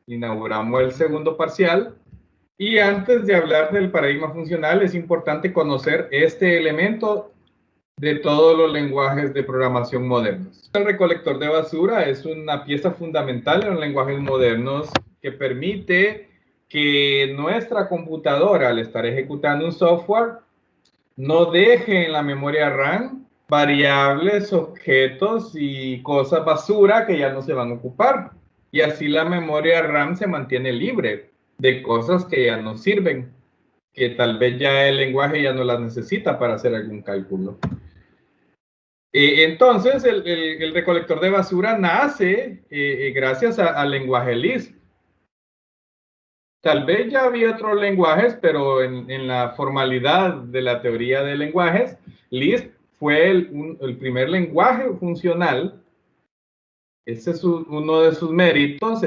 Inauguramos el segundo parcial. Y antes de hablar del paradigma funcional, es importante conocer este elemento de todos los lenguajes de programación modernos. El recolector de basura es una pieza fundamental en los lenguajes modernos que permite que nuestra computadora, al estar ejecutando un software, no deje en la memoria RAM variables, objetos y cosas basura que ya no se van a ocupar. Y así la memoria RAM se mantiene libre de cosas que ya no sirven, que tal vez ya el lenguaje ya no las necesita para hacer algún cálculo. Entonces, el recolector de basura nace gracias al lenguaje Lisp. Tal vez ya había otros lenguajes, pero en la formalidad de la teoría de lenguajes, Lisp fue el primer lenguaje funcional. Ese es uno de sus méritos,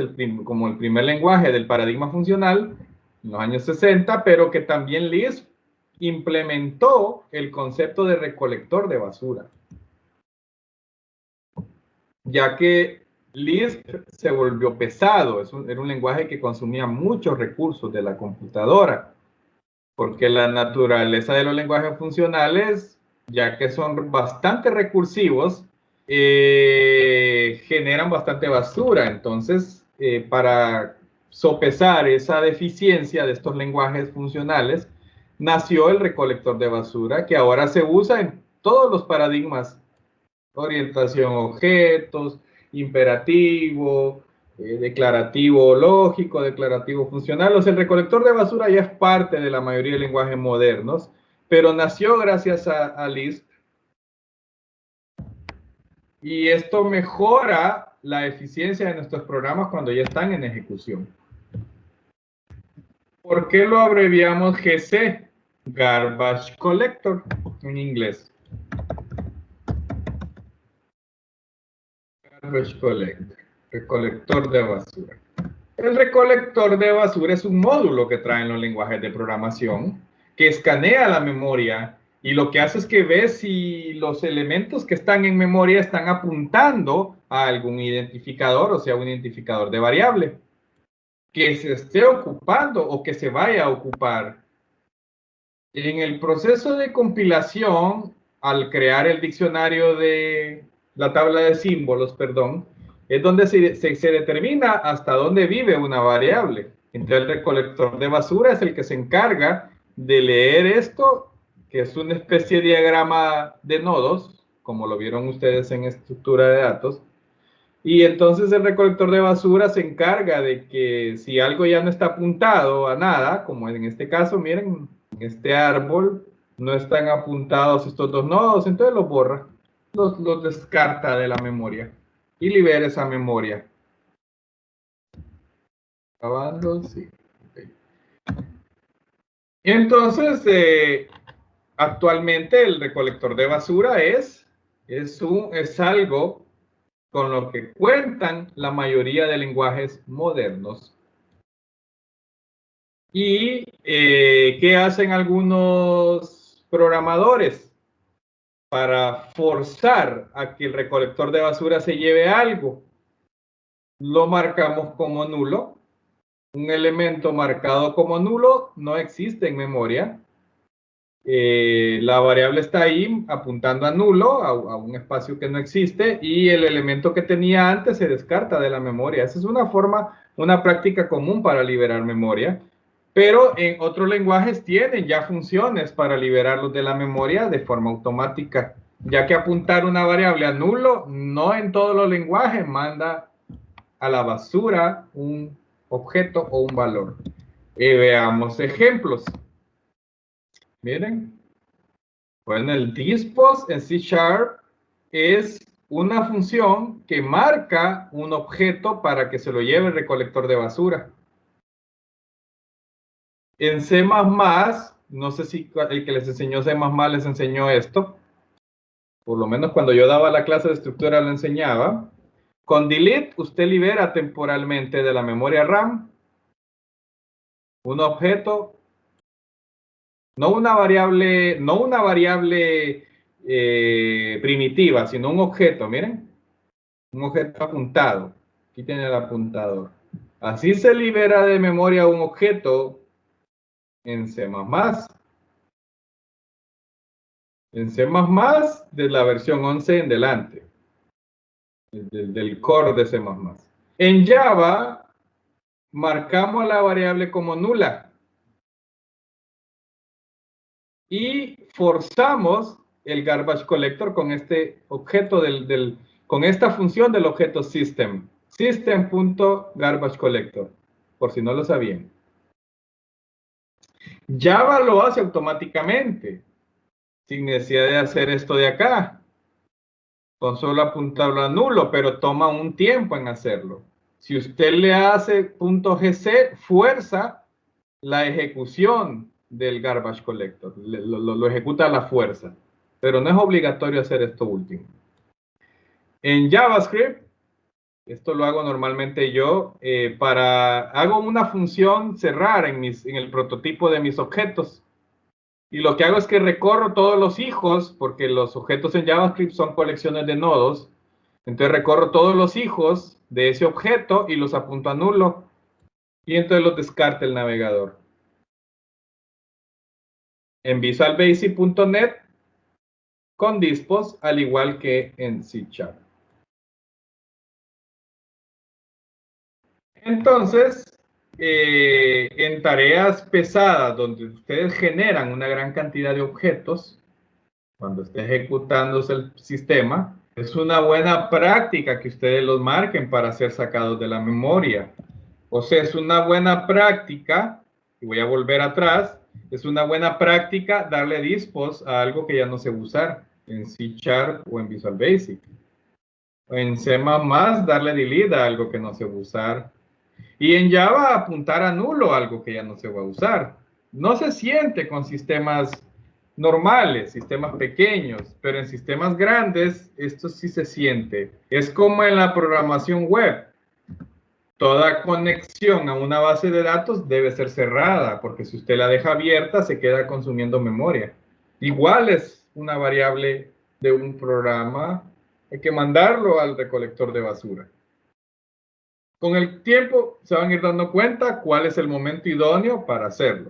como el primer lenguaje del paradigma funcional en los años 60, pero que también Lisp implementó el concepto de recolector de basura, ya que Lisp se volvió pesado, era un lenguaje que consumía muchos recursos de la computadora, porque la naturaleza de los lenguajes funcionales, ya que son bastante recursivos, generan bastante basura. Entonces, para sopesar esa deficiencia de estos lenguajes funcionales, nació el recolector de basura, que ahora se usa en todos los paradigmas: orientación a objetos, imperativo, declarativo lógico, declarativo funcional. O sea, el recolector de basura ya es parte de la mayoría de lenguajes modernos, pero nació gracias a Lisp, y esto mejora la eficiencia de nuestros programas cuando ya están en ejecución. ¿Por qué lo abreviamos GC? Garbage Collector en inglés. Garbage Collector, recolector de basura. El recolector de basura es un módulo que traen los lenguajes de programación que escanea la memoria, y lo que hace es que ve si los elementos que están en memoria están apuntando a algún identificador, o sea, un identificador de variable que se esté ocupando o que se vaya a ocupar. En el proceso de compilación, al crear el diccionario de la tabla de símbolos, perdón, es donde se determina hasta dónde vive una variable. Entonces el recolector de basura es el que se encarga de leer esto, que es una especie de diagrama de nodos, como lo vieron ustedes en estructura de datos. Y entonces el recolector de basura se encarga de que si algo ya no está apuntado a nada, como en este caso, miren, en este árbol no están apuntados estos dos nodos, entonces los borra, los descarta de la memoria y libera esa memoria. Acabando, sí. Okay. Entonces, actualmente el recolector de basura es algo con lo que cuentan la mayoría de lenguajes modernos. ¿Y qué hacen algunos programadores para forzar a que el recolector de basura se lleve algo? Lo marcamos como nulo. Un elemento marcado como nulo no existe en memoria. La variable está ahí apuntando a nulo, a un espacio que no existe, y el elemento que tenía antes se descarta de la memoria. Esa es una práctica común para liberar memoria, pero en otros lenguajes tienen ya funciones para liberarlos de la memoria de forma automática, ya que apuntar una variable a nulo no en todos los lenguajes manda a la basura un objeto o un valor. Veamos ejemplos. Miren. Bueno, el dispos en C# es una función que marca un objeto para que se lo lleve el recolector de basura. En C++, no sé si el que les enseñó C++ les enseñó esto, por lo menos cuando yo daba la clase de estructura lo enseñaba. Con delete usted libera temporalmente de la memoria RAM un objeto, no una variable primitiva, sino un objeto, miren. Un objeto apuntado. Aquí tiene el apuntador. Así se libera de memoria un objeto en C++. En C++ de la versión 11 en delante, del core de C++. En Java marcamos la variable como nula y forzamos el garbage collector con este objeto con esta función del objeto system. System.garbageCollector, por si no lo sabían. Java lo hace automáticamente, sin necesidad de hacer esto de acá, con solo apuntarlo a nulo, pero toma un tiempo en hacerlo. Si usted le hace .gc, fuerza la ejecución del garbage collector, lo ejecuta a la fuerza, pero no es obligatorio hacer esto último. En JavaScript, esto lo hago normalmente yo, hago una función cerrar en el prototipo de mis objetos. Y lo que hago es que recorro todos los hijos, porque los objetos en JavaScript son colecciones de nodos. Entonces recorro todos los hijos de ese objeto y los apunto a nulo. Y entonces los descarta el navegador. En visualbasic.net con dispos, al igual que en C#. Entonces, en tareas pesadas donde ustedes generan una gran cantidad de objetos, cuando esté ejecutándose el sistema, es una buena práctica que ustedes los marquen para ser sacados de la memoria. O sea, es una buena práctica, y voy a volver atrás, es una buena práctica darle dispos a algo que ya no se va a usar en C# o en Visual Basic. En C++, darle delete a algo que no se va a usar. Y en Java, apuntar a nulo algo que ya no se va a usar. No se siente con sistemas normales, sistemas pequeños, pero en sistemas grandes esto sí se siente. Es como en la programación web. Toda conexión a una base de datos debe ser cerrada, porque si usted la deja abierta se queda consumiendo memoria. Igual es una variable de un programa, hay que mandarlo al recolector de basura. Con el tiempo se van a ir dando cuenta cuál es el momento idóneo para hacerlo.